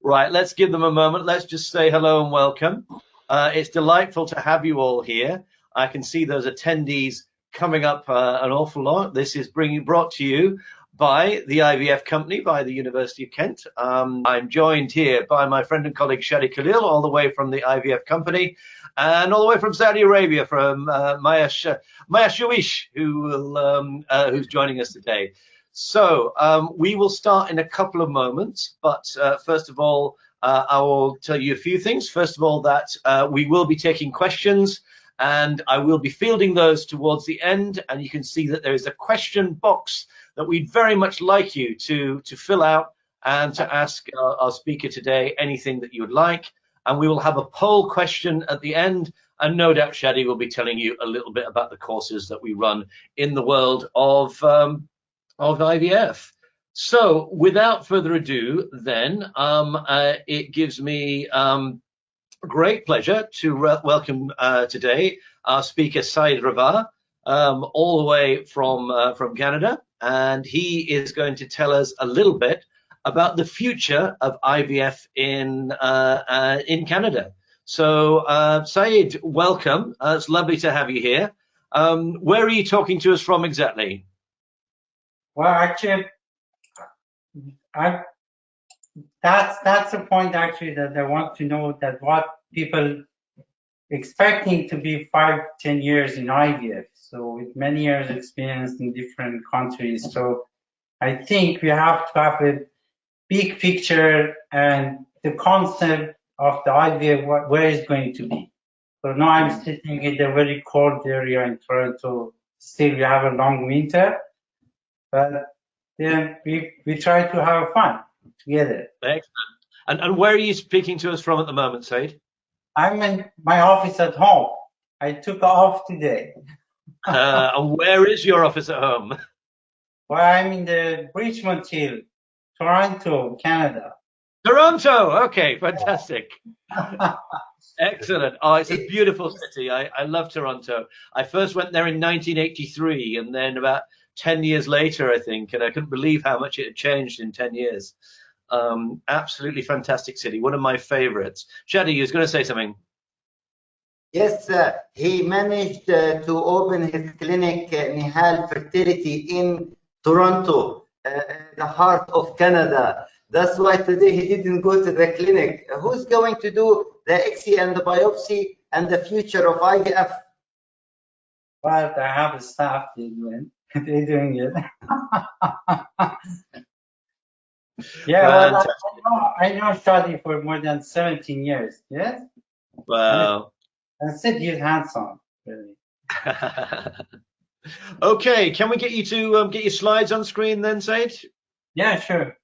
Right, let's give them a moment. Let's just say hello and welcome. It's delightful to have you all here. I can see those attendees coming up an awful lot. This is brought to you by the IVF company, by the University of Kent. I'm joined here by my friend and colleague Shadi Khalil, all the way from the IVF company, and all the way from Saudi Arabia, from Maya Shawish, who's joining us today. So we will start in a couple of moments, but first of all, I will tell you a few things. First of all, that we will be taking questions, and I will be fielding those towards the end. And you can see that there is a question box that we'd very much like you to fill out and to ask our speaker today anything that you would like. And we will have a poll question at the end. And no doubt Shadi will be telling you a little bit about the courses that we run in the world of IVF. So without further ado, then, it gives me great pleasure to welcome today our speaker, Saeed Rahbar, all the way from Canada, and he is going to tell us a little bit about the future of IVF in Canada. So, Saeed, welcome. It's lovely to have you here. Where are you talking to us from exactly? Well, actually, that's the point actually that I want to know, that what people expecting to be 5-10 years in IVF. So with many years experience in different countries. So I think we have to have a big picture and the concept of the IVF, where it's going to be. So now I'm sitting in a very cold area in Toronto. Still we have a long winter, but then we try to have fun together. Excellent. And where are you speaking to us from at the moment, Saeed? I'm in my office at home. I took off today. And where is your office at home? Well, I'm in the Richmond Hill, Toronto, Canada. Toronto. Okay, fantastic. Excellent. Oh, it's a beautiful city. I love Toronto. I first went there in 1983, and then about 10 years later, I think, and I couldn't believe how much it had changed in 10 years. Absolutely fantastic city. One of my favorites. Shadi, you was going to say something. Yes, he managed to open his clinic, NAHAL Fertility, in Toronto, the heart of Canada. That's why today he didn't go to the clinic. Who's going to do the ICSI and the biopsy and the future of IVF? Well, I have a staff they're doing it. Yeah, well, I know Shadi for more than 17 years. Yes. Wow. And Sid, he's handsome, really. Okay, can we get you to get your slides on screen then, Saeed? Yeah, sure.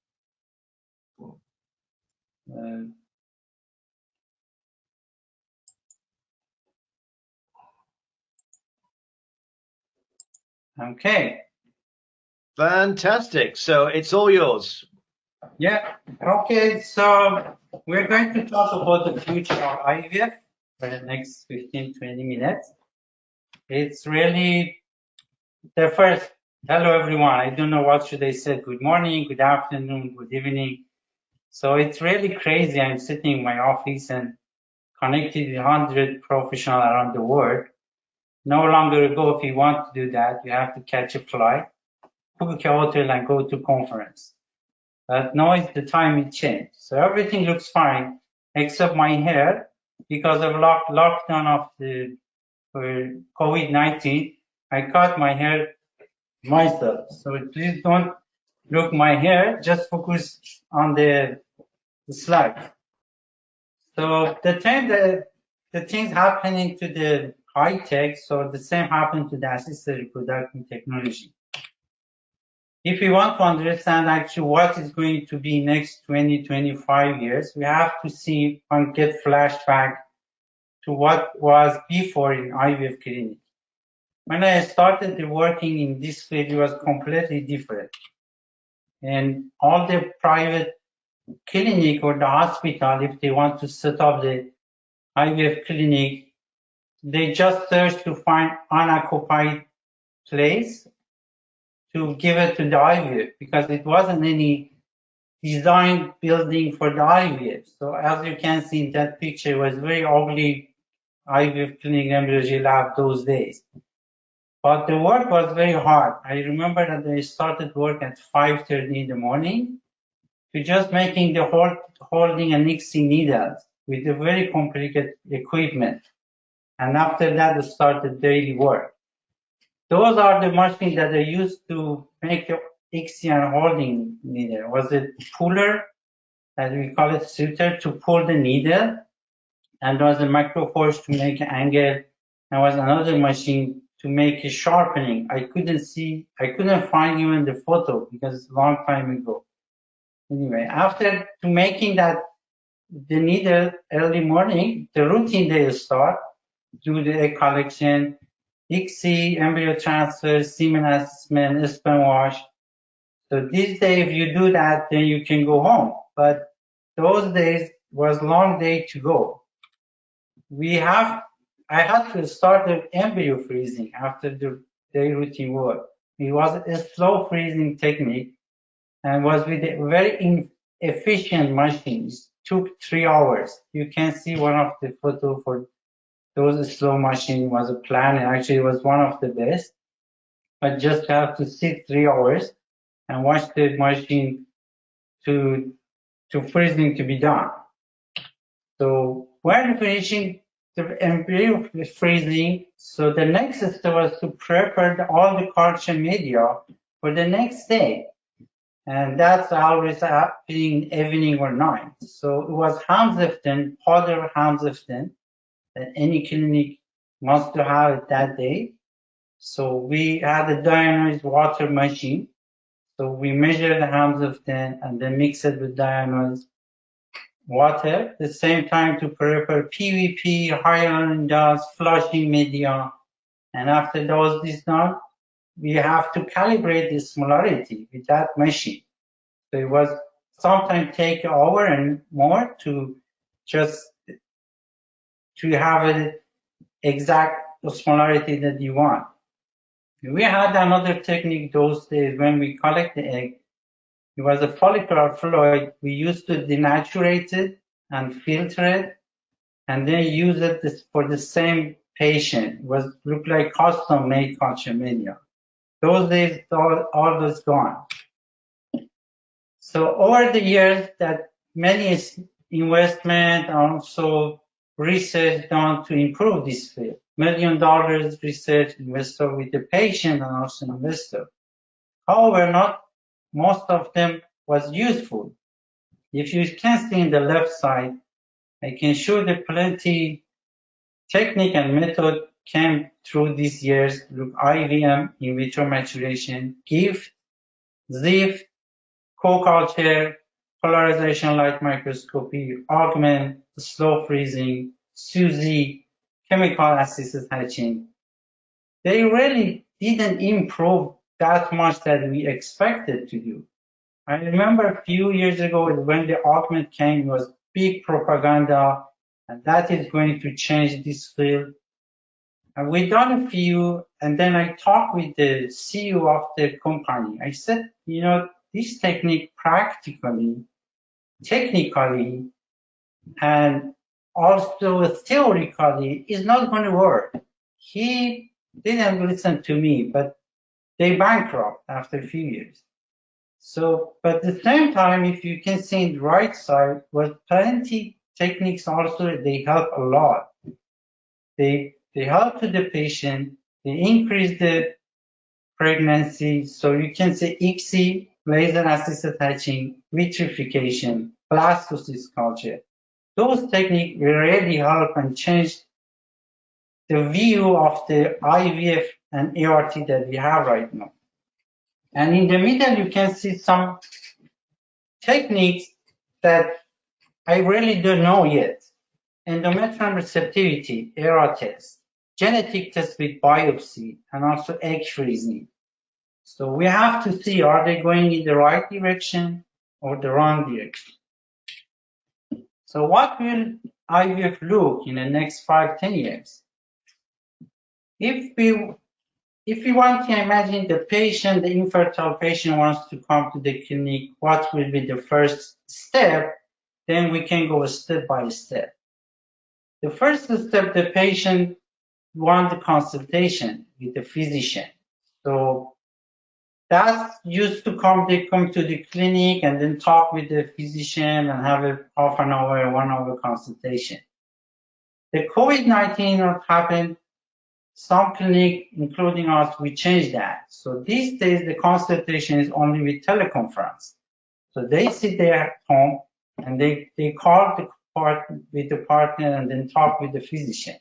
Okay. Fantastic. So it's all yours. Yeah. Okay. So we're going to talk about the future of IVF for the next 15-20 minutes. It's really the first. Hello, everyone. I don't know what should I say. Good morning, good afternoon, good evening. So it's really crazy. I'm sitting in my office and connected with 100 professionals around the world. No longer ago, if you want to do that, you have to catch a flight, book a hotel, and go to conference. But now it's the time it changed. So everything looks fine except my hair, because of lockdown of the COVID-19. I cut my hair myself. So please don't look my hair. Just focus on the slide. So the things happening to the high tech, so the same happened to the assisted reproductive technology. If we want to understand actually what is going to be next 20-25 years, we have to see and get flashback to what was before in IVF clinic. When I started working in this field, it was completely different. And all the private clinic or the hospital, if they want to set up the IVF clinic, they just search to find unoccupied place to give it to the IVF because it wasn't any designed building for the IVF. So as you can see in that picture, it was very ugly IVF clinic embryology lab those days. But the work was very hard. I remember that they started work at 5:30 in the morning to just making the holding and mixing needles with a very complicated equipment. And after that, they started daily work. Those are the machines that they used to make the ICSI and holding needle. Was it puller, as we call it, suture, to pull the needle, and there was a microforce to make an angle, and was another machine to make a sharpening. I couldn't find even the photo because it's a long time ago. Anyway, after to making that the needle early morning, the routine they start, do the egg collection, ICSI, embryo transfer, semen assessment, sperm wash. So these days, if you do that, then you can go home. But those days was long day to go. I had to start the embryo freezing after the day routine work. It was a slow freezing technique and was with a very inefficient machines. Took 3 hours. You can see one of the photo for those slow machine was a plan, and actually it was one of the best. But just have to sit 3 hours and watch the machine to freezing to be done. So when finishing the embryo freezing, so the next step was to prepare all the culture media for the next day. And that's always happening evening or night. So it was Hamziften, powder Hamziften, that any clinic must to have it that day. So we had a dionyzed water machine. So we measure the Hamziften and then mix it with dionyzed water. At the same time to prepare PVP, hyaluron gas, flushing media. And after those is done, we have to calibrate the osmolarity with that machine. So it was sometimes take an hour and more to just to have an exact osmolarity that you want. We had another technique those days when we collect the egg. It was a follicular fluid. We used to denaturate it and filter it, and then use it for the same patient. It was looked like custom-made culture media. Those days, all those gone. So over the years, that many investment and also research done to improve this field. $1 million research investor with the patient and also investor. However, not most of them was useful. If you can see in the left side, I can show the plenty technique and method came through these years. Look, IVM, in vitro maturation, GIFT, ZIFT, co-culture, polarization light microscopy, augment, slow freezing, SUSI, chemical assisted hatching. They really didn't improve that much that we expected to do. I remember a few years ago when the augment came, it was big propaganda, and that is going to change this field. And we done a few, and then I talked with the CEO of the company. I said, you know, this technique practically, technically, and also theoretically is not going to work. He didn't listen to me, but they bankrupt after a few years. So, but at the same time, if you can see in the right side, with plenty techniques also, they help a lot. They help to the patient, they increase the pregnancy. So you can say ICSI, laser assisted hatching, vitrification, blastocyst culture. Those techniques will really help and change the view of the IVF and ART that we have right now. And in the middle, you can see some techniques that I really don't know yet. Endometrium receptivity, ERA test, genetic test with biopsy, and also egg freezing. So we have to see, are they going in the right direction or the wrong direction? So what will IVF look in the next 5-10 years? If we if you want to imagine the patient, the infertile patient wants to come to the clinic, what will be the first step? Then we can go step by step. The first step, the patient wants the consultation with the physician. So that's used to come, they come to the clinic and then talk with the physician and have a half an hour, 1 hour consultation. The COVID-19 what happened, some clinic, including us, we changed that. So these days, the consultation is only with teleconference. So they sit there at home and they call with the partner and then talk with the physician.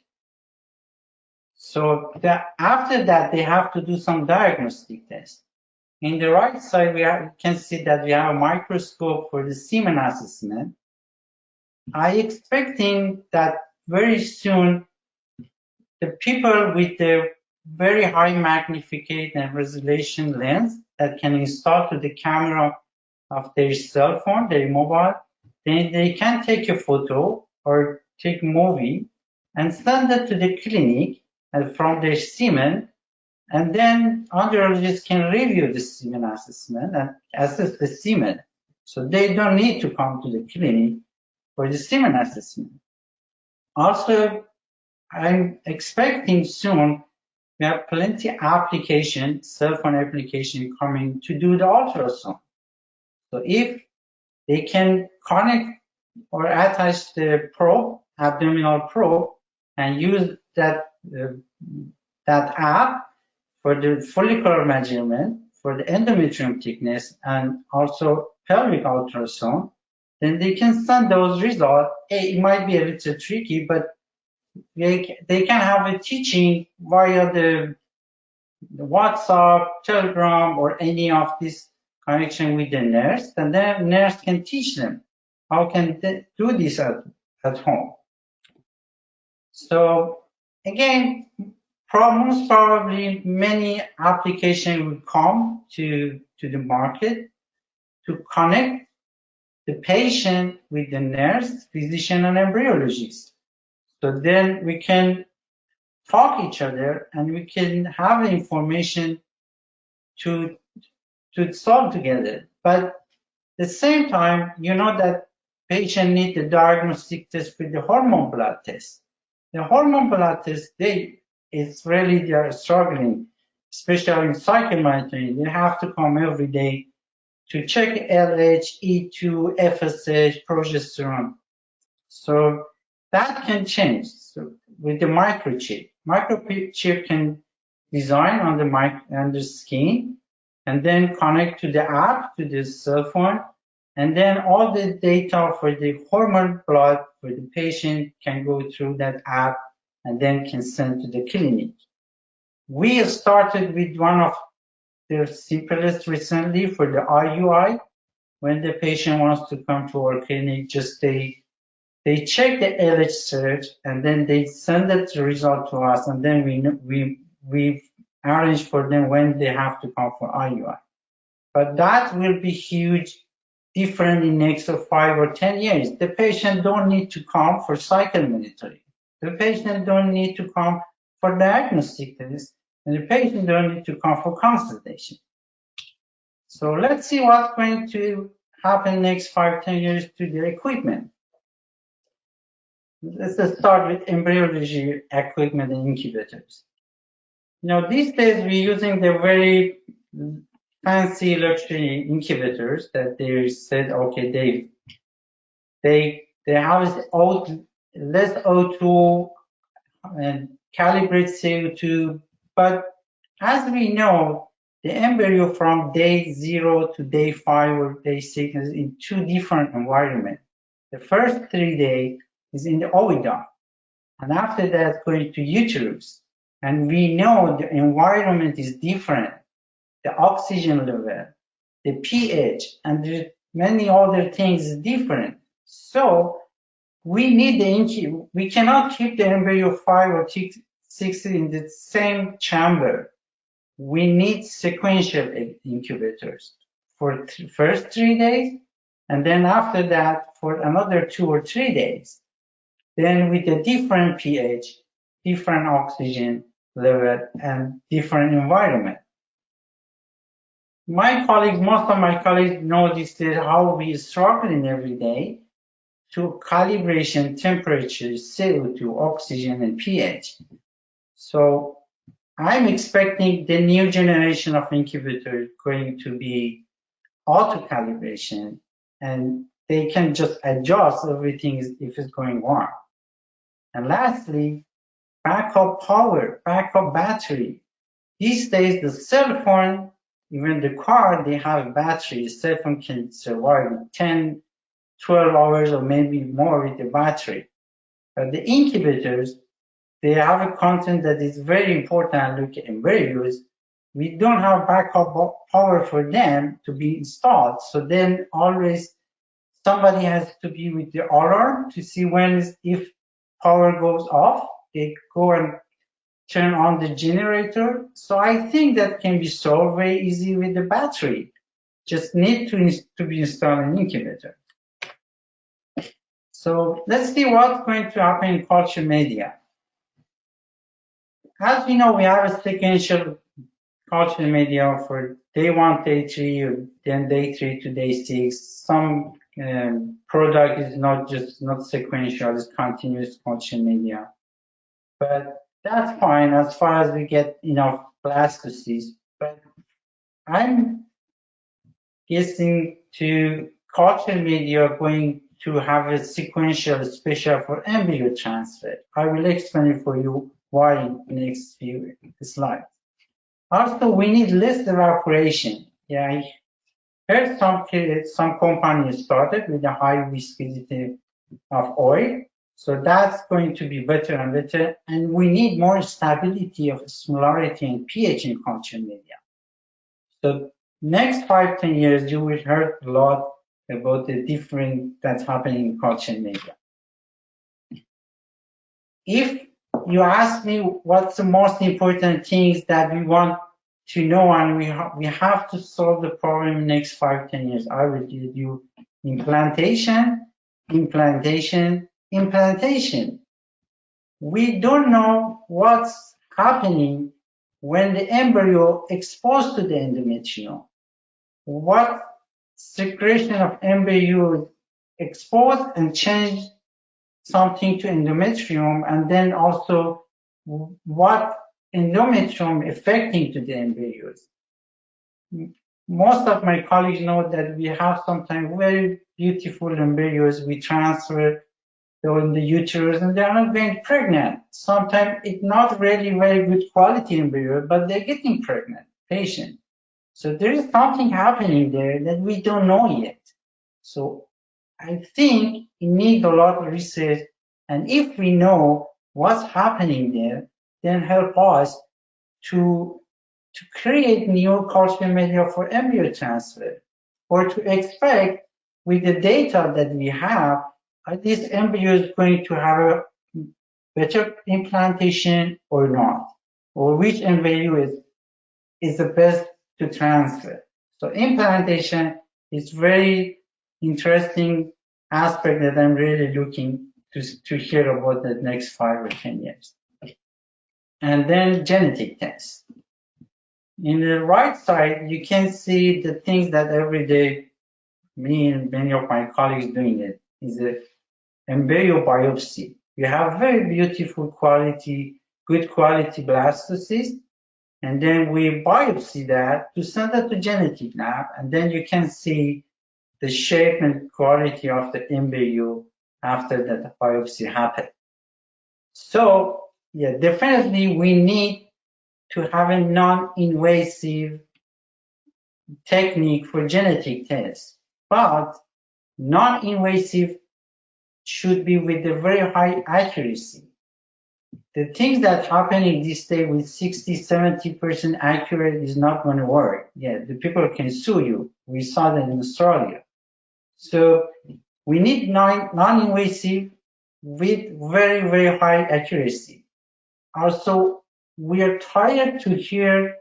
So after that, they have to do some diagnostic tests. In the right side, we can see that we have a microscope for the semen assessment. I expecting that very soon, the people with the very high magnification and resolution lens that can install to the camera of their cell phone, their mobile, then they can take a photo or take a movie and send it to the clinic and from their semen, and then embryologists can review the semen assessment and assess the semen. So they don't need to come to the clinic for the semen assessment. Also, I'm expecting soon we have plenty application, cell phone application coming to do the ultrasound. So if they can connect or attach the probe, abdominal probe, and use that app for the follicular measurement, for the endometrium thickness, and also pelvic ultrasound, then they can send those results. It might be a little tricky, but they can have a teaching via the WhatsApp, Telegram, or any of this connection with the nurse, and then nurse can teach them how can they do this at home. So again, most probably many applications will come to the market to connect the patient with the nurse, physician, and embryologist. So then we can talk each other and we can have information to solve together. But at the same time, you know that patient need the diagnostic test with the hormone blood test. The hormone blood test, they are struggling, especially in cycle monitoring. They have to come every day to check LH, E2, FSH, progesterone. So that can change. So with the microchip can design on the skin and then connect to the app, to the cell phone, and then all the data for the hormone blood for the patient can go through that app and then can send to the clinic. We started with one of the simplest recently for the IUI. When the patient wants to come to our clinic, just they check the LH search and then they send the result to us, and then we arrange for them when they have to come for IUI. But that will be huge different in next 5 or 10 years. The patient don't need to come for cycle monitoring. The patient don't need to come for diagnostic tests, and the patient don't need to come for consultation. So let's see what's going to happen next 5-10 years to the equipment. Let's start with embryology equipment and incubators. These days we're using the very fancy luxury incubators that they said, okay, they have less O2 and calibrate CO2, but as we know, the embryo from day 0 to day 5 or day 6 is in 2 different environments. The first 3 days is in the ovidum, and after that going to uterus. And we know the environment is different, the oxygen level, the pH, and many other things is different. So we need we cannot keep the embryo 5 or 6 in the same chamber. We need sequential incubators for first 3 days, and then after that for another 2 or 3 days. Then with a different pH, different oxygen, level and different environment. Most of my colleagues noticed how we struggling every day to calibration temperature, CO2, oxygen, and pH. So I'm expecting the new generation of incubator going to be auto calibration, and they can just adjust everything if it's going wrong. And lastly, backup power, backup battery. These days, the cell phone, even the car, they have batteries. Cell phone can survive 10, 12 hours or maybe more with the battery. But the incubators, they have a content that is very important. Look at embryos. We don't have backup power for them to be installed. So then always somebody has to be with the alarm to see if power goes off, they go and turn on the generator. So I think that can be solved very easy with the battery. Just need to be installed an incubator. So let's see what's going to happen in culture media. As we know, we have a sequential culture media for day 1, day 3, then day 3 to day 6. Some product is not sequential, it's continuous culture media. But that's fine as far as we get enough blastocysts. But I'm guessing to culture media going to have a sequential special for embryo transfer. I will explain it for you why in the next few slides. Also, we need less evaporation. Yeah, I heard some companies started with a high viscosity of oil. So that's going to be better and better. And we need more stability of osmolarity and pH in culture media. So next 5-10 years, you will hear a lot about the different that's happening in culture media. If you ask me what's the most important things that we want to know and we have to solve the problem in the next 5-10 years, I will give you implantation. We don't know what's happening when the embryo exposed to the endometrium. What secretion of embryo exposed and changed something to endometrium, and then also what endometrium affecting to the embryos. Most of my colleagues know that we have sometimes very beautiful embryos we transfer in the uterus and they are not getting pregnant. Sometimes it's not really very good quality embryo, but they're getting pregnant, patient. So there is something happening there that we don't know yet. So I think it needs a lot of research, and if we know what's happening there, then help us to create new culture media for embryo transfer, or to expect with the data that we have, are these embryos going to have a better implantation or not, or which embryo is the best to transfer. So implantation is very interesting aspect that I'm really looking to hear about the next 5 or 10 years. And then genetic tests. In the right side, you can see the things that every day me and many of my colleagues doing it is the embryo biopsy. We have very beautiful quality, good quality blastocyst, and then we biopsy that to send it to genetic lab, and then you can see the shape and quality of the embryo after that biopsy happened. So yeah, definitely we need to have a non-invasive technique for genetic tests, but non-invasive should be with a very high accuracy. The things that happen in this day with 60-70% accurate is not going to work. Yeah, the people can sue you. We saw that in Australia. So we need non-invasive with very, very high accuracy. Also, we are tired to hear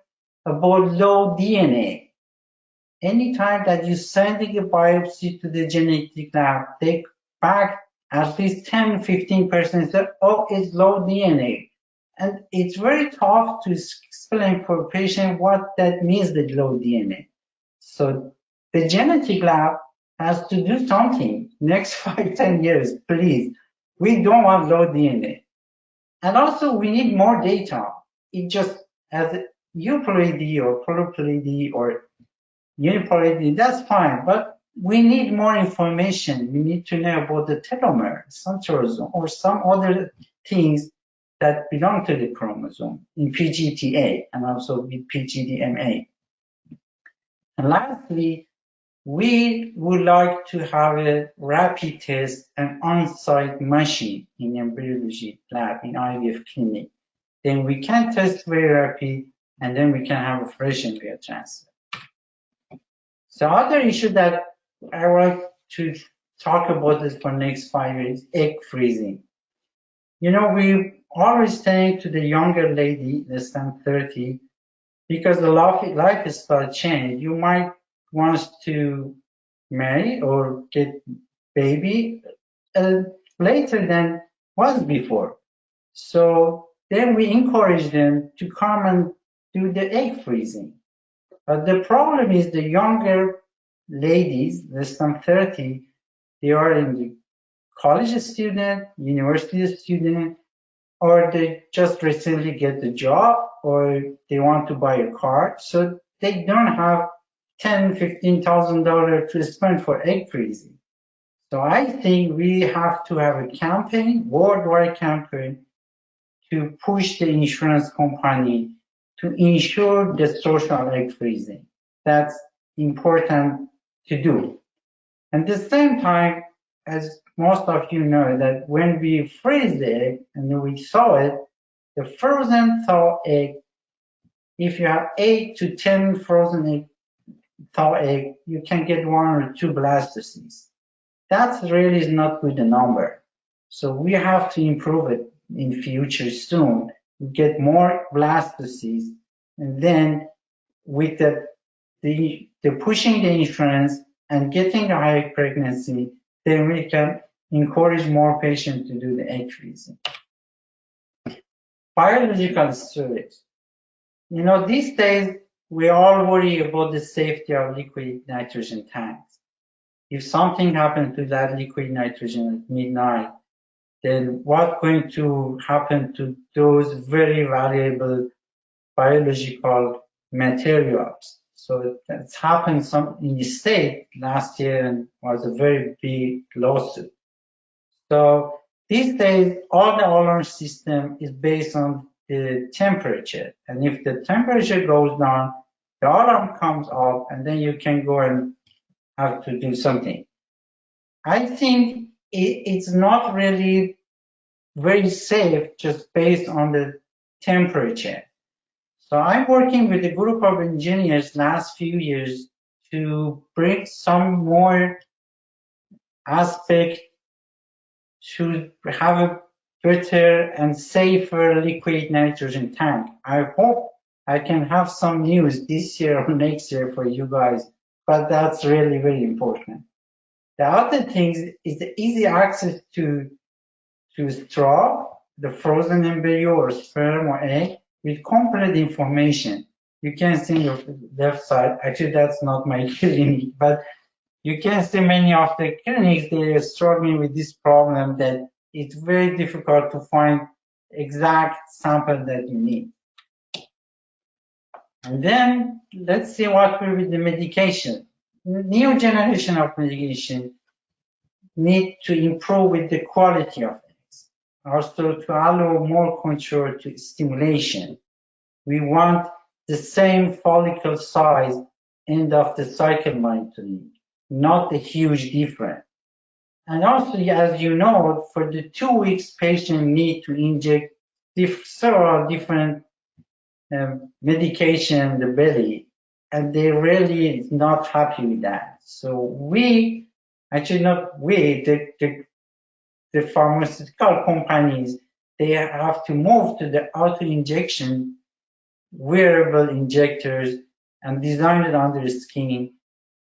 about low DNA. Anytime that you sending a biopsy to the genetic lab, take back at least 10-15% say, oh, it's low DNA. And it's very tough to explain for a patient what that means, the low DNA. So the genetic lab has to do something next 5-10 years, please. We don't want low DNA. And also we need more data. It just as euploidy or polyploidy or uniploidy, that's fine, but we need more information. We need to know about the telomere, centrosome, or some other things that belong to the chromosome in PGTA and also with PGDMA. And lastly, we would like to have a rapid test and on-site machine in embryology lab in IVF clinic. Then we can test very rapid, and then we can have a fresh embryo transfer. So other issue that I would like to talk about is for next 5 years, egg freezing. You know, we always saying to the younger lady, less than 30, because the lifestyle change, you might want to marry or get baby later than was before. So then we encourage them to come and do the egg freezing. But the problem is the younger ladies, less than 30, they are in the college student, university student, or they just recently get the job, or they want to buy a car. So they don't have $10,000–15,000 to spend for egg freezing. So I think we have to have a campaign, worldwide campaign, to push the insurance company to ensure the social egg freezing. That's important to do. At the same time, as most of you know, that when we freeze the egg and we thaw it, the frozen thaw egg, if you have 8 to 10 frozen egg, thaw egg, you can get 1 or 2 blastocysts. That really is not good a number. So we have to improve it in future soon. Get more blastocysts, and then with the pushing the insurance and getting a high pregnancy, then we can encourage more patients to do the egg freezing. Biological storage. You know, these days we all worry about the safety of liquid nitrogen tanks. If something happened to that liquid nitrogen at midnight, then what's going to happen to those very valuable biological materials? So that's happened in the state last year and was a very big lawsuit. So these days, all the alarm system is based on the temperature. And if the temperature goes down, the alarm comes off, and then you can go and have to do something. I think it's not really very safe just based on the temperature. So I'm working with a group of engineers last few years to bring some more aspect to have a better and safer liquid nitrogen tank. I hope I can have some news this year or next year for you guys, but that's really very important. The other thing is the easy access to straw, the frozen embryo or sperm or egg with complete information. You can see on the left side, actually that's not my clinic, but you can see many of the clinics, they are struggling with this problem that it's very difficult to find exact sample that you need. And then let's see what will be the medication. New generation of medication need to improve with the quality of eggs. Also to allow more control to stimulation. We want the same follicle size end of the cycle monitoring, not a huge difference. And also, as you know, for the 2 weeks, patient need to inject several different medication in the belly, and they really is not happy with that. So we, actually not we, the pharmaceutical companies, they have to move to the auto-injection wearable injectors and design it under the skin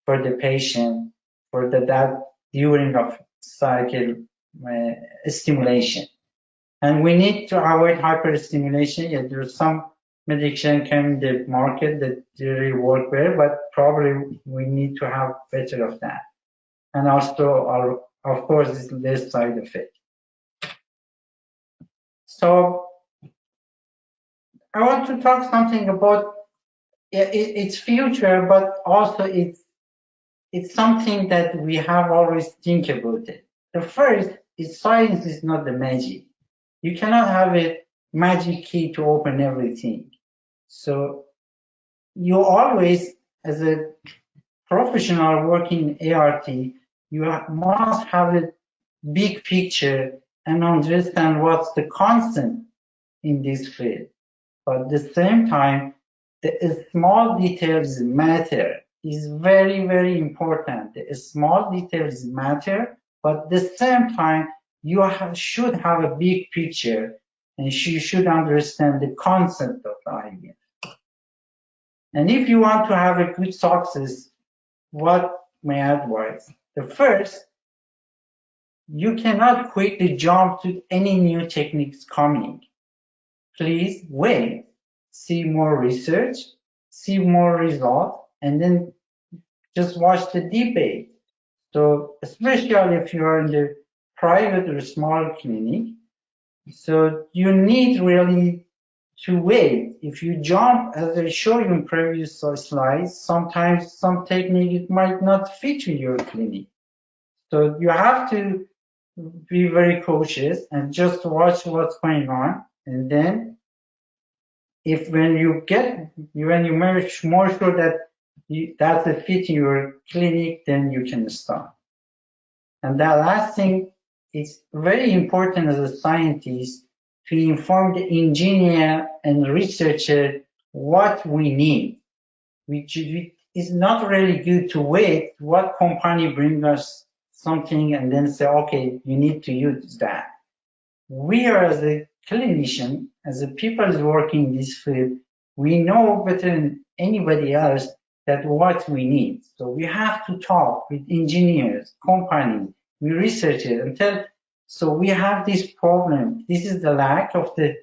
for the patient for that during of cycle stimulation. And we need to avoid hyperstimulation. Yeah, there's some medication coming in the market that really work well, but probably we need to have better of that. And also, of course, this less side effect. So I want to talk something about its future, but also it's something that we have always think about it. The first is science is not the magic. You cannot have a magic key to open everything. So you always, as a professional working in ART, you must have a big picture and understand what's the constant in this field. But at the same time, the small details matter. Is very, very important. The small details matter, but at the same time, you should have a big picture and you should understand the concept of IVF. And if you want to have a good success, what may I advise? The first, you cannot quickly jump to any new techniques coming. Please wait, see more research, see more results, and then just watch the debate. So especially if you are in the private or small clinic, so you need really to wait. If you jump, as I showed you in previous slides, sometimes some technique it might not fit in your clinic. So you have to be very cautious and just watch what's going on, and then when you make more sure that that's a fit in your clinic, then you can start. And that last thing, it's very important as a scientist to inform the engineer and researcher what we need. It's not really good to wait what company brings us something and then say, okay, you need to use that. We are, as a clinician, as a people working in this field, we know better than anybody else that what we need. So we have to talk with engineers, companies, we research it and tell. So we have this problem. This is the lack of the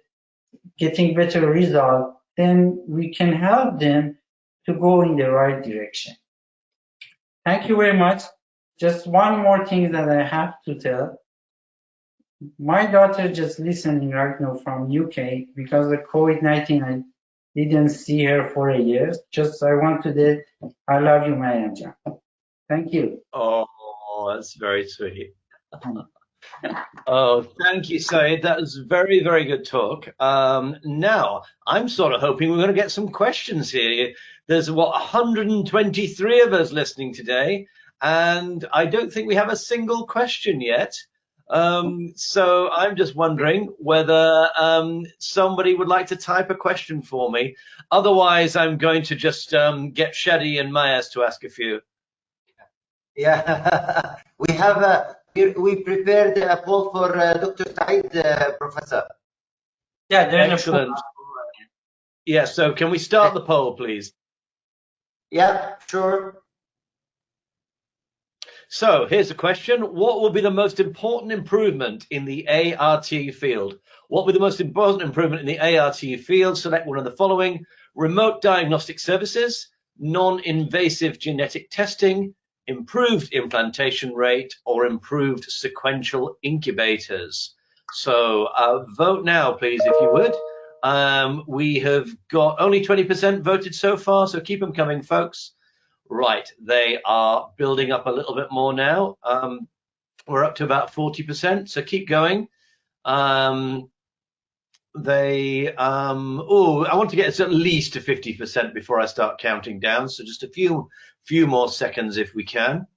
getting better result. Then we can help them to go in the right direction. Thank you very much. Just one more thing that I have to tell. My daughter just listening right now from UK because of COVID-19. I didn't see her for a year. Just I want to say, I love you, Mariam. Thank you. Oh, that's very sweet. Oh, thank you, Saeed. That was very, very good talk. Now, I'm sort of hoping we're going to get some questions here. There's, 123 of us listening today, and I don't think we have a single question yet. So I'm just wondering whether somebody would like to type a question for me. Otherwise, I'm going to just get Shadi and Mayas to ask a few. Yeah, we prepared a poll for Dr. Saeed, Professor. Yeah, there's excellent. Yeah, so can we start the poll, please? Yeah, sure. So here's the question. What will be the most important improvement in the ART field? What will be the most important improvement in the ART field? Select one of the following: remote diagnostic services, non-invasive genetic testing, improved implantation rate, or improved sequential incubators. So vote now, please, if you would. We have got only 20% voted so far, so keep them coming, folks. Right, they are building up a little bit more now. We're up to about 40%, so keep going. I want to get us at least to 50% before I start counting down, so just a few more seconds if we can.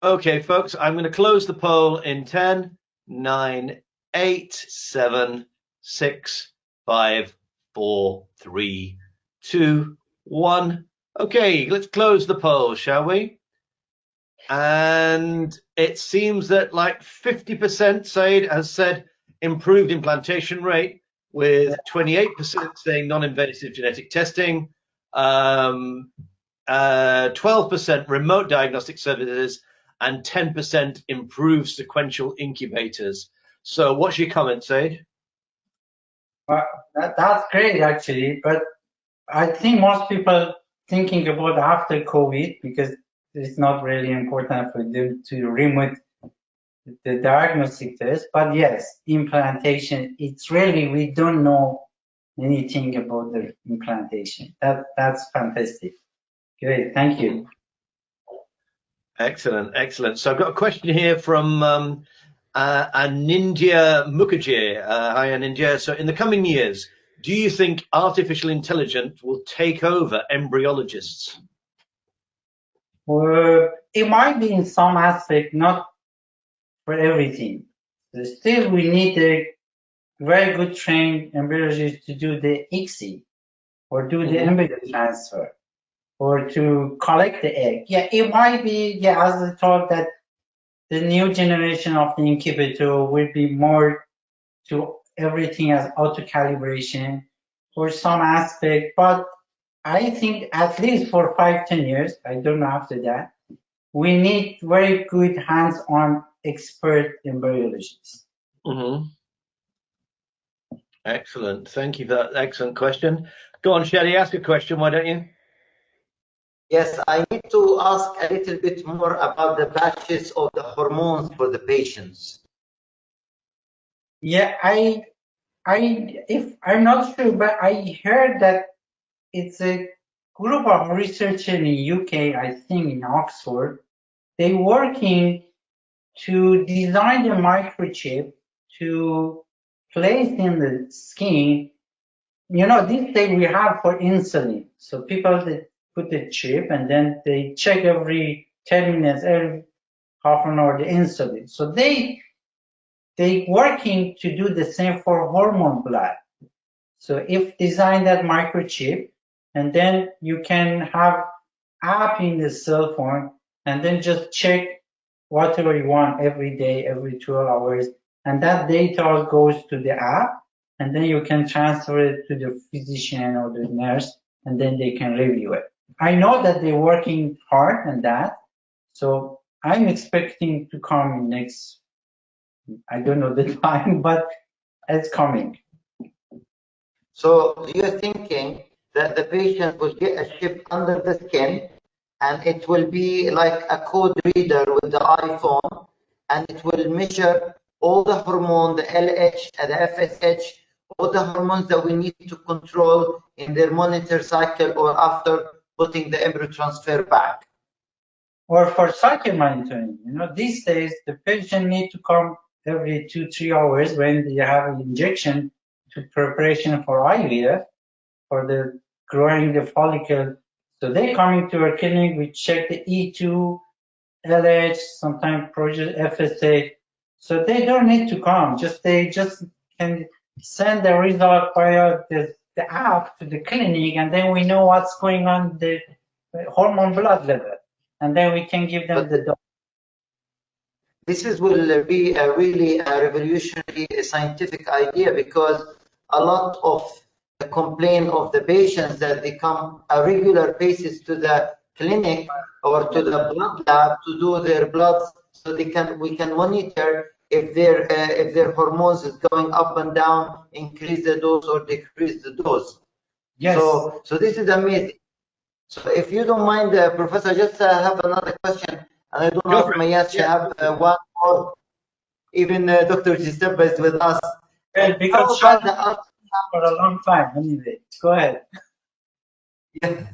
Okay, folks, I'm going to close the poll in 10, 9, 8, 7, 6, 5, 4, 3, 2, 1. Okay, let's close the poll, shall we? And it seems that like 50% Saeed has said improved implantation rate, with 28% saying non-invasive genetic testing, 12% remote diagnostic services, and 10% improved sequential incubators. So what's your comment, Saeed? Well, that's great, actually. But I think most people thinking about after COVID, because it's not really important for them to remove the diagnostic test. But yes, implantation, it's really, we don't know anything about the implantation. That's fantastic. Great, thank you. Excellent, excellent. So I've got a question here from Anindya Mukherjee. Hi, Anindya. So in the coming years, do you think artificial intelligence will take over embryologists? It might be in some aspect, not for everything. Still, we need a very good trained embryologist to do the ICSI or do the embryo transfer or to collect the egg. Yeah, it might be, as I thought, that the new generation of the incubator will be more to everything as auto calibration for some aspect, but I think at least for 5-10 years, I don't know after that, we need very good hands-on expert embryologists. Excellent. Thank you for that excellent question. Go on, Shelley, ask a question, why don't you? Yes, I need to ask a little bit more about the batches of the hormones for the patients. Yeah, if I'm not sure, but I heard that it's a group of researchers in the UK, I think in Oxford, they're working to design the microchip to place in the skin. You know, these days we have for insulin. So people that put the chip and then they check every 10 minutes, every half an hour the insulin. So they working to do the same for hormone blood. So if design that microchip, and then you can have app in the cell phone, and then just check whatever you want every day, every 12 hours, and that data goes to the app, and then you can transfer it to the physician or the nurse, and then they can review it. I know that they're working hard on that, so I'm expecting to come next, I don't know the time, but it's coming. So you're thinking that the patient will get a chip under the skin and it will be like a code reader with the iPhone, and it will measure all the hormone, the LH and the FSH, all the hormones that we need to control in their monitor cycle or after putting the embryo transfer back. Or for cycle monitoring, you know, these days the patient need to come every 2-3 hours when they have an injection to preparation for IVF, for the growing the follicle. So they coming to our clinic, we check the E2, LH, sometimes project FSA. So they don't need to come, they just can send the result via the app to the clinic, and then we know what's going on the hormone blood level, and then we can give them the dose. This will be a really revolutionary scientific idea, because a lot of the complaint of the patients that they come a regular basis to the clinic or to the blood lab to do their bloods, so we can monitor if their hormones is going up and down, increase the dose or decrease the dose. Yes. So this is amazing. So if you don't mind, Professor, just have another question. And I don't know if Mayat have one more. Even Dr. Giuseppe is with us. Because for a long time, anyway. Go ahead. Yeah.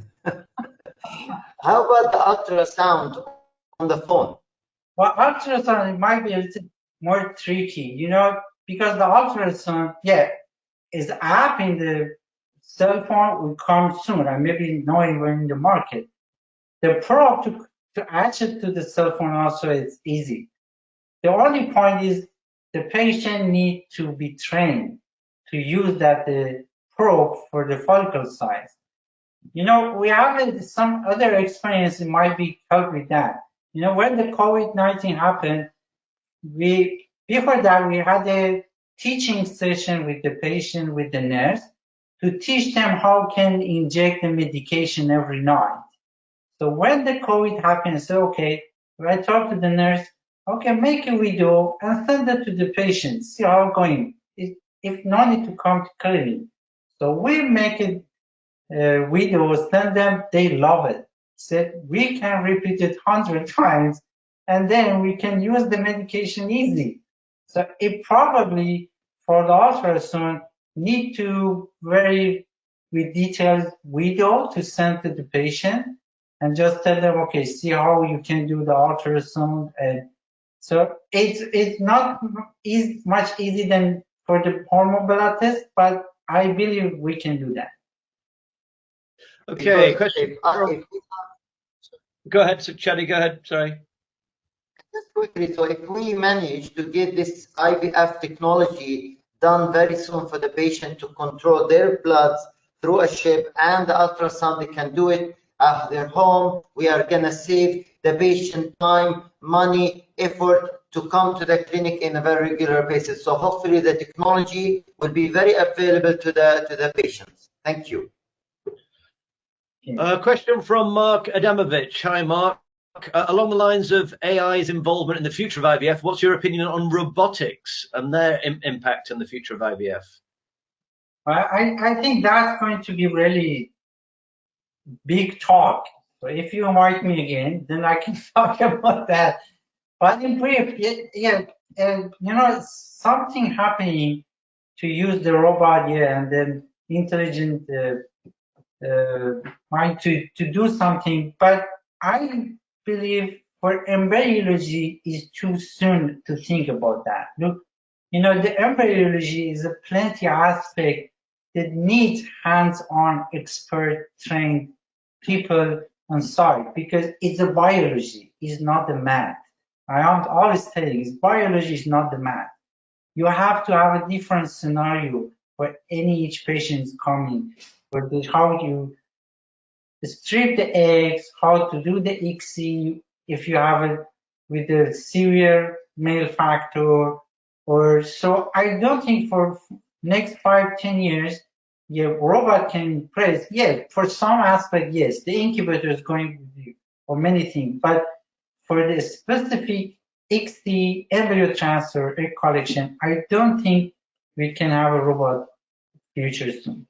How about the ultrasound on the phone? Well, ultrasound might be a little more tricky, you know, because the ultrasound, is app in the cell phone will come soon, and maybe not even in the market. The probe to attach it to the cell phone also is easy. The only point is the patient need to be trained to use that probe for the follicle size. You know, we have some other experience that might be help with that. You know, when the COVID-19 happened, before that we had a teaching session with the patient, with the nurse, to teach them how can inject the medication every night. So when the COVID happened, I said, okay, I talked to the nurse, okay, make a video and send it to the patient, see how it's going. If no need to come to clinic. So we make a video, send them, they love it. Said we can repeat it 100 times and then we can use the medication easy. So it probably for the ultrasound need to very with detailed video to send to the patient and just tell them, okay, see how you can do the ultrasound. And so it's not much easier than for the hormone blood test, but I believe we can do that. Okay, question. Go ahead, Chadi, go ahead, sorry. Just quickly, so if we manage to get this IVF technology done very soon for the patient to control their bloods through a chip and the ultrasound, they can do it at their home. We are going to save the patient time, money, effort to come to the clinic in a very regular basis. So hopefully the technology will be very available to the patients. Thank you. Question from Mark Adamovich. Hi, Mark. Along the lines of AI's involvement in the future of IVF, what's your opinion on robotics and their impact on the future of IVF? I think that's going to be really big talk. So if you invite me again, then I can talk about that. But in brief, something happening to use the robot, and then intelligent mind to do something. But I believe for embryology is too soon to think about that. Look, the embryology is a plenty aspect that needs hands-on expert trained people on site because it's a biology, it's not the math. I am always telling biology is not the math. You have to have a different scenario for each patient coming, for how you strip the eggs, how to do the ICSI, if you have it with a severe male factor, or so. I don't think for next 5-10 years, robot can press. For some aspect, yes, the incubator is going to do, or many things, but for the specific ICSI, embryo transfer, egg collection, I don't think we can have a robot future soon.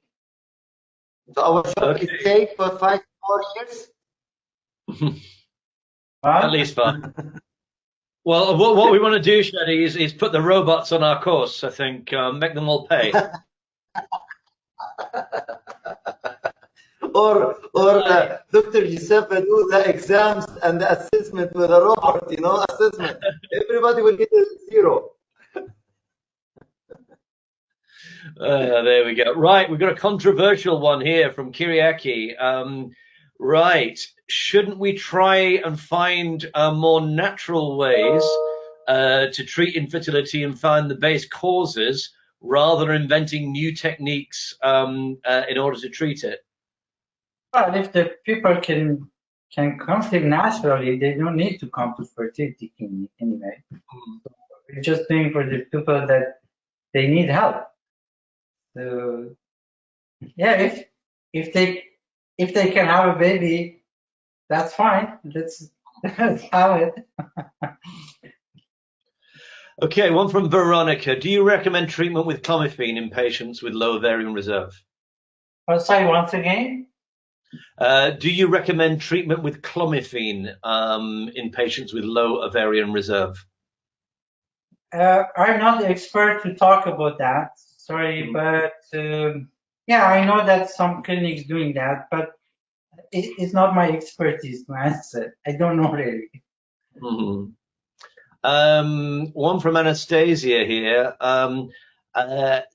So our job is safe for 5 more years? At least 5. Well, what we want to do, Shadi, is put the robots on our course, I think, make them all pay. or Dr. Giuseppe do the exams and the assessment with a robot, assessment. Everybody will get a 0. There we go. Right, we've got a controversial one here from Kyriaki. Right, shouldn't we try and find more natural ways to treat infertility and find the base causes rather than inventing new techniques in order to treat it? Well, if the people can conceive naturally, they don't need to come to fertility clinic anyway. So we're just doing for the people that they need help. So if they can have a baby, that's fine. Let's have it. Okay, one from Veronica. Do you recommend treatment with clomiphene in patients with low ovarian reserve? Oh, sorry, once again? Do you recommend treatment with clomiphene in patients with low ovarian reserve? I'm not the expert to talk about that. Sorry, but I know that some clinics doing that, but it's not my expertise to answer. I don't know really. One from Anastasia here.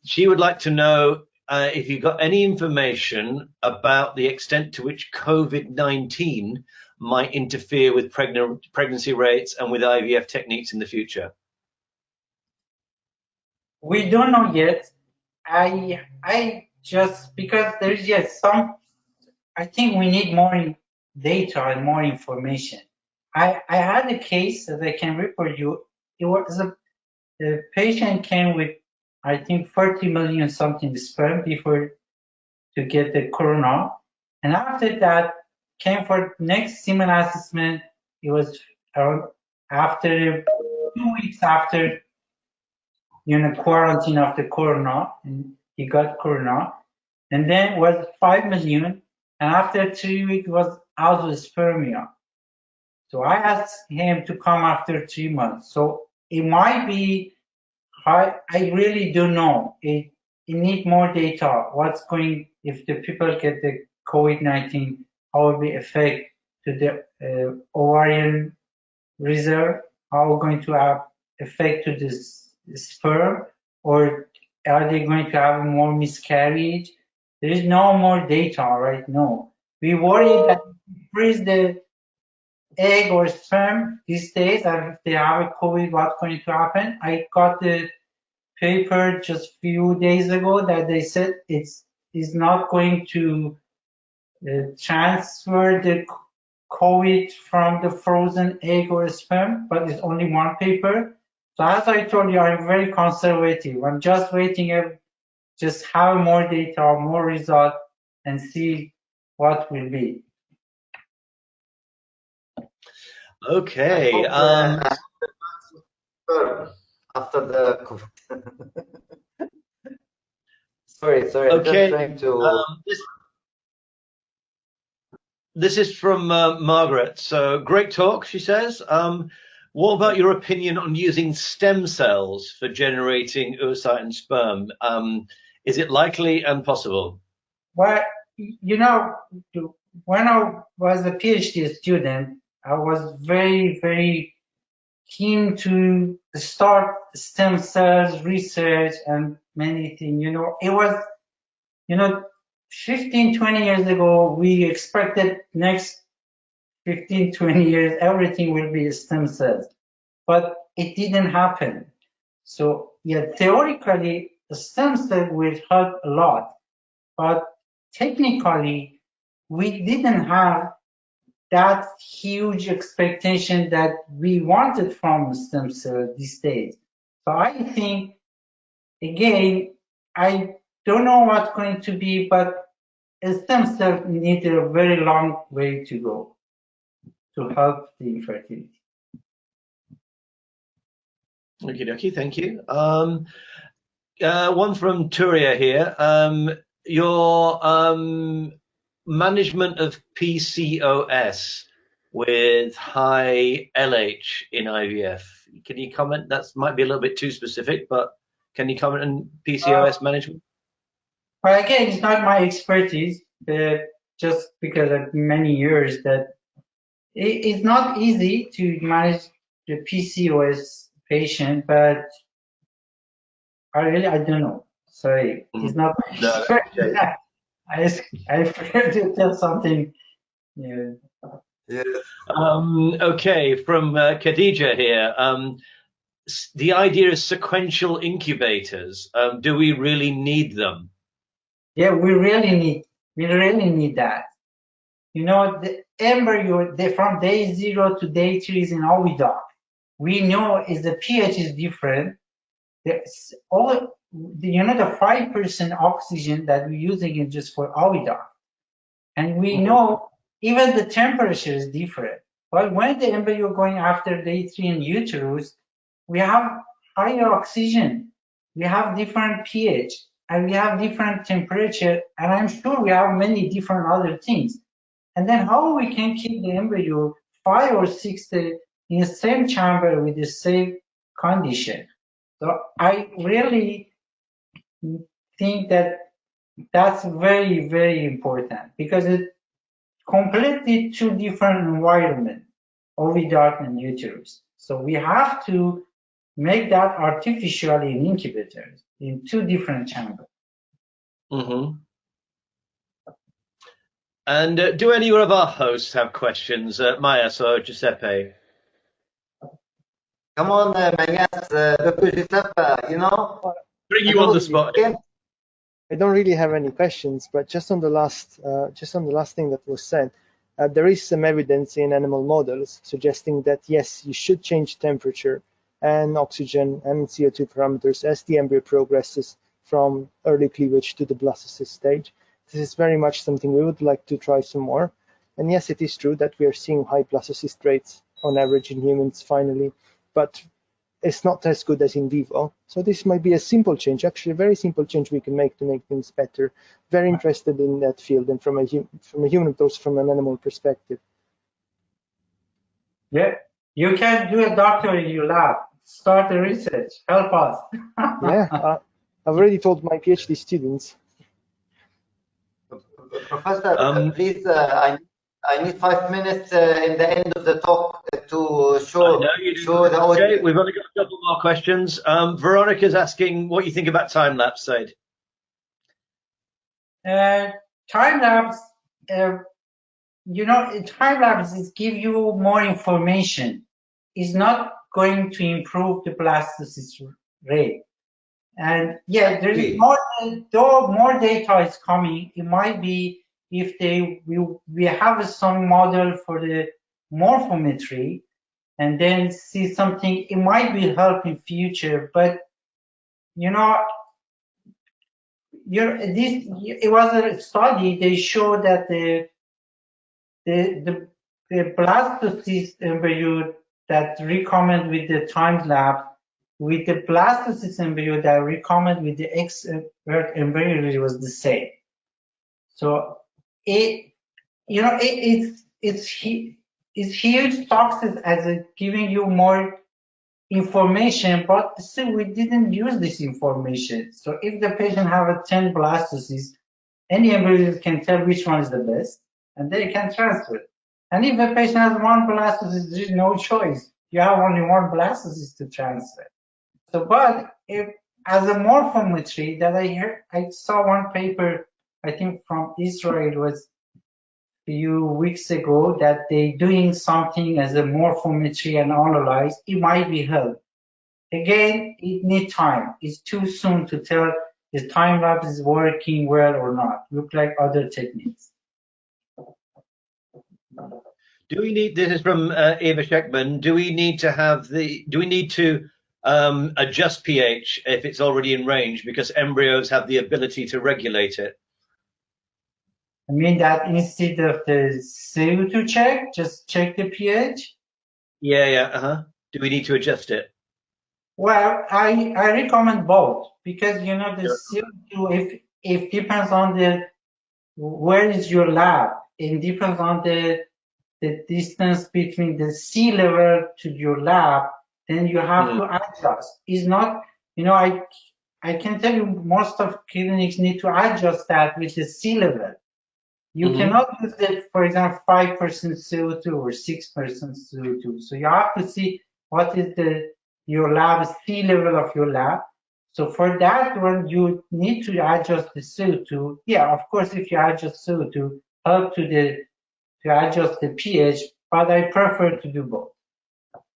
She would like to know if you got any information about the extent to which COVID-19 might interfere with pregnancy rates and with IVF techniques in the future. We don't know yet. I just, because there's some, I think we need more data and more information. I had a case that I can report you. It was the patient came with, I think, 30 million something sperm before to get the corona. And after that came for next semen assessment. It was around after 2 weeks after, quarantine after corona, and he got corona, and then was 5 million, and after 3 weeks was azoospermia. So I asked him to come after 3 months. So it might be, I really don't know. It need more data. What's going, if the people get the COVID-19, how will it affect to the ovarian reserve? How going to have effect to this sperm, or are they going to have more miscarriage? There is no more data right now. We worry that freeze the egg or sperm these days, and if they have a COVID, what's going to happen? I got the paper just few days ago that they said it's not going to transfer the COVID from the frozen egg or sperm, but it's only one paper. So as I told you, I'm very conservative. I'm just waiting, just have more data, more result, and see what will be. Okay. After the COVID. sorry. Okay. I'm just trying to. This is from Margaret. So great talk, she says. What about your opinion on using stem cells for generating oocyte and sperm? Is it likely and possible? Well, when I was a PhD student, I was very, very keen to start stem cells research and many things. It was, 15, 20 years ago, we expected next 15, 20 years, everything will be stem cells, but it didn't happen. So yeah, theoretically, the stem cell will help a lot, but technically, we didn't have that huge expectation that we wanted from stem cell these days. So I think, again, I don't know what's going to be, but a stem cell needs a very long way to go to help the infertility. Okay, thank you. One from Turia here. Your management of PCOS with high LH in IVF. Can you comment? That might be a little bit too specific, but can you comment on PCOS management? Well, again, it's not my expertise, just because of many years that it's not easy to manage the PCOS patient, but I don't know. Sorry, it's not my expertise. I forgot to tell something. Yeah. Okay, from Khadija here. The idea of sequential incubators. Do we really need them? Yeah, we really need that. The embryo, from day 0 to day 3 is in oviduct. We know is the pH is different. The 5% oxygen that we're using is just for oviduct. And we know even the temperature is different. But when the embryo going after day 3 in uterus, we have higher oxygen, we have different pH, and we have different temperature, and I'm sure we have many different other things. And then how we can keep the embryo 5 or 6 days in the same chamber with the same condition? So I really think that that's very, very important, because it's completely 2 different environments, oviduct and uterus. So we have to make that artificially in incubators in 2 different chambers. And do any of our hosts have questions? Mayas or Giuseppe? Come on, Mayas, Dr. Giuseppe, Bring you on the spot. I don't really have any questions, but just on the last thing that was said, there is some evidence in animal models suggesting that yes, you should change temperature and oxygen and CO2 parameters as the embryo progresses from early cleavage to the blastocyst stage. This is very much something we would like to try some more. And yes, it is true that we are seeing high blastocyst rates on average in humans finally, but it's not as good as in vivo. So this might be a simple change, actually a very simple change we can make to make things better. Very interested in that field, and from a human, but also from an animal perspective. Yeah, you can do a doctor in your lab. Start the research. Help us. Yeah, I've already told my PhD students. Professor, please, I need 5 minutes in the end of the talk to show the audience. Okay, we've only got a couple more questions. Veronica's asking what you think about time lapse, Saeed. Time lapse, time lapses give you more information. It's not going to improve the blastocyst rate. And yeah, there is more, though more data is coming. It might be if we have some model for the morphometry and then see something, it might be help in future. But it was a study. They showed that the blastocyst embryo that recommend with the time lapse with the blastocyst embryo that recommend with the expert embryology was the same. So it's huge success as giving you more information, but still we didn't use this information. So if the patient have a 10 blastocysts, any embryologist can tell which one is the best, and they can transfer. And if the patient has one blastocyst, there is no choice. You have only one blastocyst to transfer. So, but if as a morphometry that I saw one paper, I think from Israel was a few weeks ago, that they doing something as a morphometry and analyze, it might be help. Again, it needs time. It's too soon to tell if time lapse is working well or not. Look like other techniques. Do we need, this is from Eva Sheckman, do we need to adjust pH if it's already in range, because embryos have the ability to regulate it? I mean that instead of the CO2 check, just check the pH? Yeah. Do we need to adjust it? Well, I recommend both, because the CO2, if depends on where is your lab, it depends on the distance between the sea level to your lab, then you have to adjust. It's not, I can tell you most of clinics need to adjust that with the sea level. You cannot use it, for example, 5% CO2 or 6% CO2. So you have to see what is your lab sea level of your lab. So for that one, you need to adjust the CO2. Yeah, of course, if you adjust CO2, help to adjust the pH, but I prefer to do both.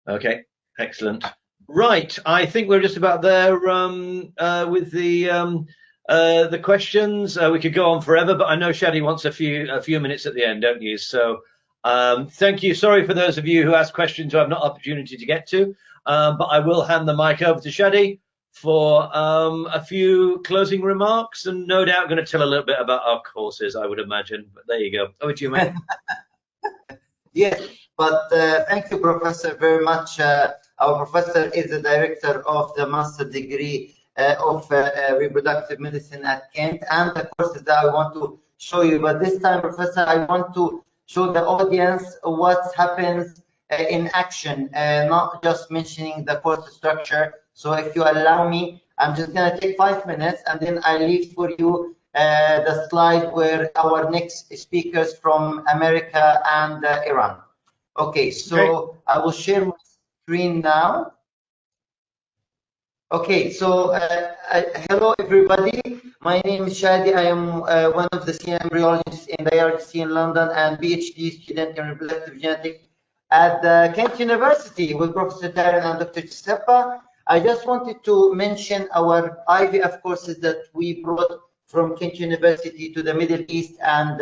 Okay, excellent. Right, I think we're just about there with the questions. We could go on forever, but I know Shadi wants a few minutes at the end, don't you? So thank you. Sorry for those of you who asked questions who have not opportunity to get to, but I will hand the mic over to Shadi for a few closing remarks, and no doubt going to tell a little bit about our courses, I would imagine. But there you go. Over to you, mate. Yes, but thank you, Professor, very much. Our professor is the director of the master degree of reproductive medicine at Kent, and the courses that I want to show you. But this time, Professor, I want to show the audience what happens in action, not just mentioning the course structure. So if you allow me, I'm just going to take 5 minutes, and then I leave for you the slide where our next speakers from America and Iran. Okay, so I will share my screen now. Okay, so hello everybody. My name is Shadi. I am one of the senior embryologists in the IRGC in London and PhD student in reproductive genetics at Kent University with Professor Darren and Dr. Giuseppe. I just wanted to mention our IVF courses that we brought from Kent University to the Middle East and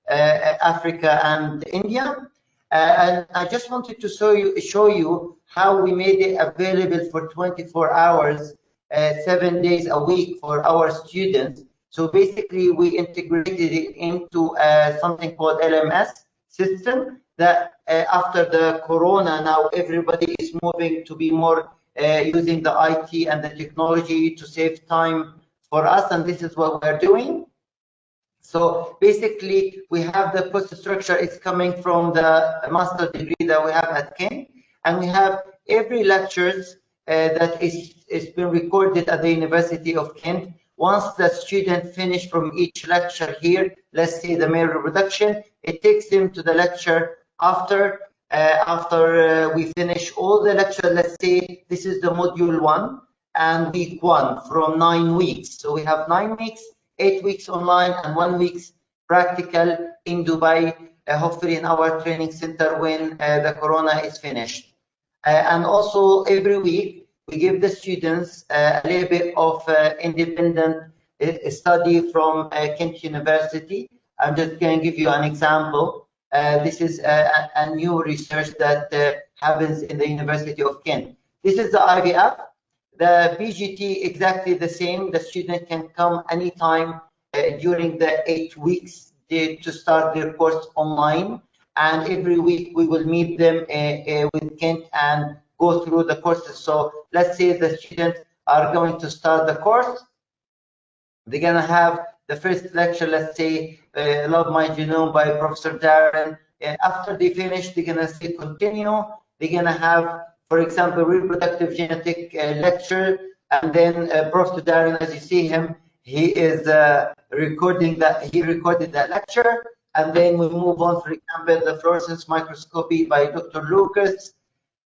Africa and India. And I just wanted to show you how we made it available for 24 hours, 7 days a week for our students. So basically, we integrated it into something called LMS system that after the corona, now everybody is moving to be more using the IT and the technology to save time for us, and this is what we're doing. So basically, we have the post structure. It's coming from the master degree that we have at Kent, and we have every lectures that is been recorded at the University of Kent. Once the student finish from each lecture here, let's say the male reproduction, it takes him to the lecture after we finish all the lecture. Let's say this is the module 1 and week 1 from 9 weeks. So we have 9 weeks, 8 weeks online and 1 week's practical in Dubai, hopefully in our training center when the corona is finished. And also every week we give the students a little bit of independent study from Kent University. I'm just going to give you an example. This is a new research that happens in the University of Kent. This is the IVF. The BGT exactly the same. The student can come anytime during the 8 weeks to start their course online. And every week we will meet them with Kent and go through the courses. So let's say the students are going to start the course. They're going to have the first lecture, let's say, Love My Genome by Professor Darren. After they finish, they're going to say continue. They're going to have, for example, reproductive genetic lecture. And then Professor Darren, as you see him, he is recording that. He recorded that lecture. And then we move on, for example, the fluorescence microscopy by Dr. Lucas.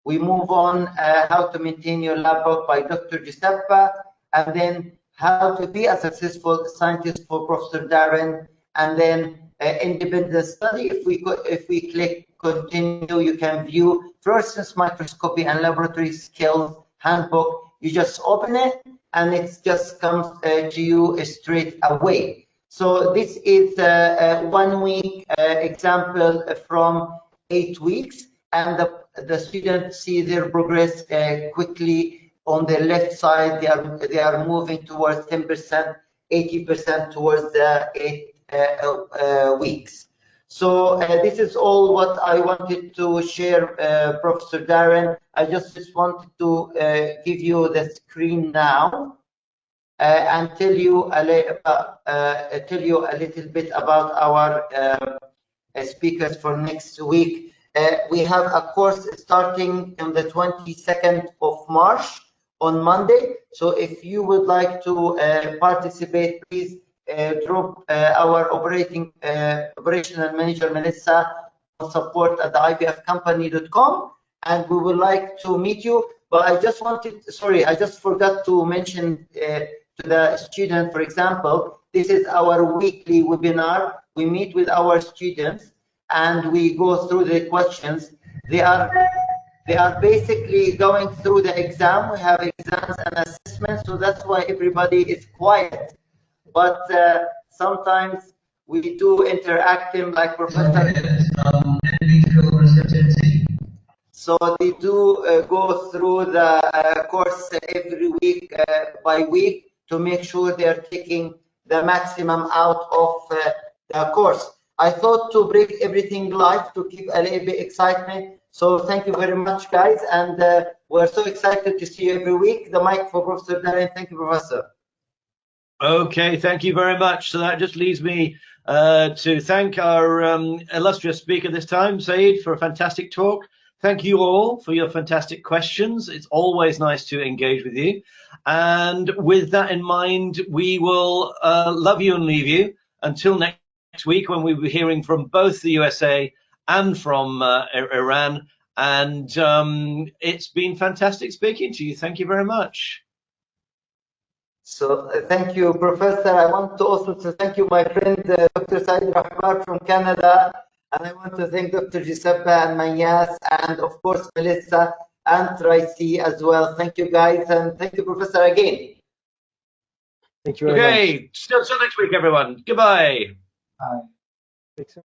We move on how to maintain your lab work by Dr. Giuseppe, and then how to be a successful scientist for Professor Darren, and then independent study. If we click continue, you can view fluorescence microscopy and laboratory skills handbook. You just open it and it just comes to you straight away. So this is a 1 week example from 8 weeks, and the students see their progress quickly. On the left side, they are moving towards 10%, 80% towards the 8 weeks. So this is all what I wanted to share, Professor Darren. I just wanted to give you the screen now and tell you a little bit about our speakers for next week. We have a course starting on the 22nd of March on Monday. So if you would like to participate, please drop our operational manager Melissa on support@ivfcompany.com, and we would like to meet you. But I just forgot to mention to the student, for example, this is our weekly webinar. We meet with our students and we go through the questions. They are basically going through the exam. We have exams and assessments, so that's why everybody is quiet. But sometimes we do interact them like Professor. So they do go through the course every week by week to make sure they are taking the maximum out of the course. I thought to bring everything live to keep a little bit excitement. So thank you very much, guys, and we're so excited to see you every week. The mic for Professor Darren. Thank you, Professor. Okay, thank you very much. So that just leaves me to thank our illustrious speaker this time, Saeed, for a fantastic talk. Thank you all for your fantastic questions. It's always nice to engage with you. And with that in mind, we will love you and leave you until next week, when we'll be hearing from both the USA and from Iran. And it's been fantastic speaking to you. Thank you very much. So thank you, Professor. I want to also thank you, my friend, Dr. Saeed Rahbar from Canada. And I want to thank Dr. Giuseppe and Mayas, and of course, Melissa and Tracy as well. Thank you, guys. And thank you, Professor, again. Thank you very much. Okay, still next week, everyone. Goodbye. Bye.